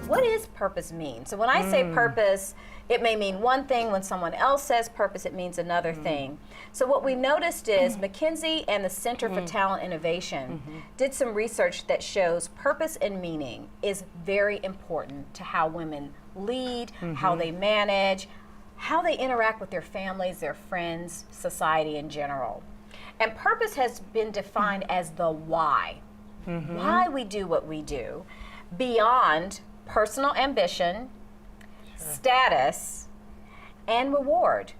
What does purpose mean? So when I say purpose, it may mean one thing. When someone else says purpose, it means another thing. So what we noticed is McKinsey and the Center for Talent Innovation did some research that shows purpose and meaning is very important to how women lead, how they manage, how they interact with their families, their friends, society in general. And purpose has been defined as the why. Why we do what we do, beyond personal ambition, status, and reward.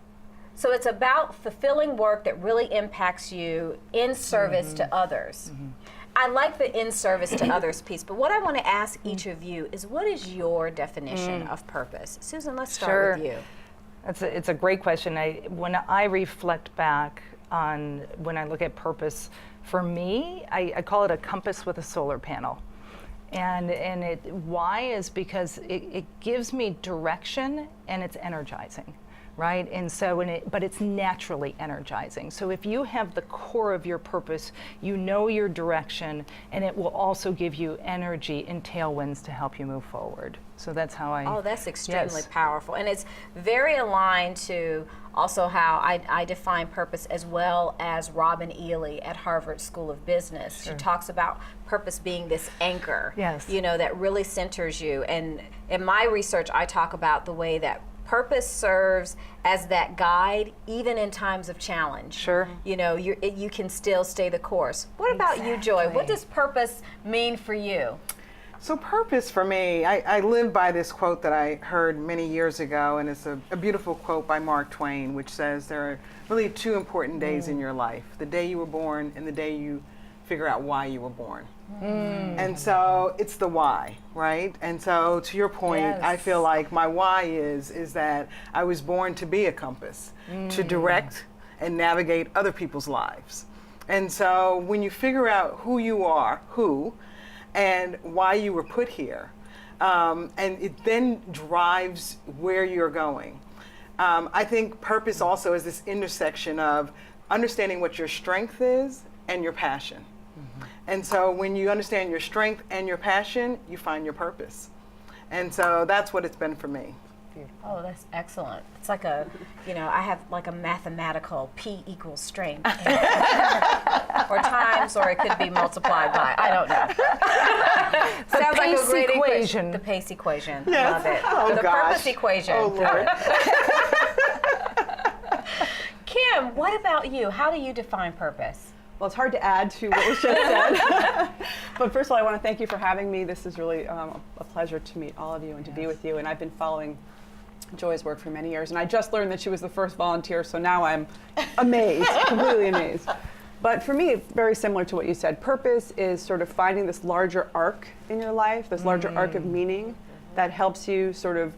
So it's about fulfilling work that really impacts you in service to others. I like the in service to others piece, but what I want to ask each of you is, what is your definition of purpose? Susan, let's start with you. It's a great question. When I reflect back on when I look at purpose, for me, I call it a compass with a solar panel. And why is because it gives me direction and it's energizing, right? And so, but it's naturally energizing. So if you have the core of your purpose, you know your direction, and it will also give you energy and tailwinds to help you move forward. So that's how I... Oh, that's extremely powerful. And it's very aligned to also how I define purpose, as well as Robin Ely at Harvard School of Business. She talks about purpose being this anchor, you know, that really centers you. And in my research, I talk about the way that purpose serves as that guide, even in times of challenge. You know, you can still stay the course. What about you, Joy? What does purpose mean for you? So purpose for me, I live by this quote that I heard many years ago, and it's a beautiful quote by Mark Twain, which says there are really two important days in your life: the day you were born and the day you figure out why you were born. And so it's the why, right? And so to your point, I feel like my why is that I was born to be a compass, to direct and navigate other people's lives. And so when you figure out who you are, and why you were put here, and it then drives where you're going. I think purpose also is this intersection of understanding what your strength is and your passion. And so when you understand your strength and your passion, you find your purpose. And so that's what it's been for me. Oh, that's excellent. It's like a, you know, I have like a mathematical P equals strength. Or times, or it could be multiplied by, I don't know. Sounds like a great equation. The PACE equation. Love it. Oh, the gosh. purpose equation. Oh, Lord. Kim, what about you? How do you define purpose? Well, it's hard to add to what was just said. But first of all, I want to thank you for having me. This is really a pleasure to meet all of you and to be with you. And I've been following Joy's work for many years, and I just learned that she was the first volunteer, so now I'm amazed, completely amazed. But for me, it's very similar to what you said. Purpose is sort of finding this larger arc in your life, this larger arc of meaning that helps you sort of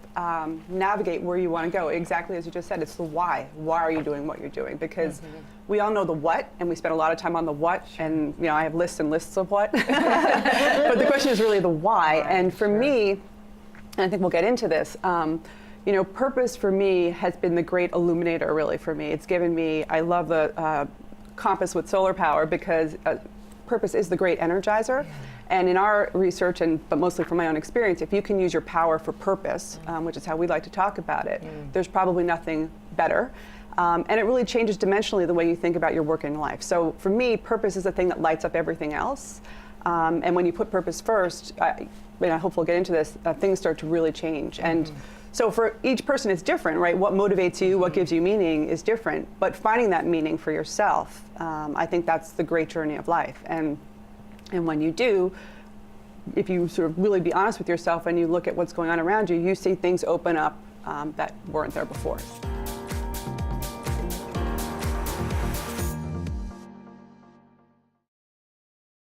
navigate where you want to go. Exactly as you just said, it's the why. Why are you doing what you're doing? Because we all know the what, and we spend a lot of time on the what, and you know, I have lists and lists of what. But the question is really the why. And for me, and I think we'll get into this, you know, purpose for me has been the great illuminator, really, for me. It's given me, I love the compass with solar power, because purpose is the great energizer. And in our research, but mostly from my own experience, if you can use your power for purpose, which is how we like to talk about it, there's probably nothing better. And it really changes dimensionally the way you think about your work in life. So for me, purpose is the thing that lights up everything else. And when you put purpose first, and I hope we'll get into this, things start to really change. And so for each person, it's different, right? What motivates you, what gives you meaning is different. But finding that meaning for yourself, I think that's the great journey of life. And when you do, if you sort of really be honest with yourself and you look at what's going on around you, you see things open up that weren't there before.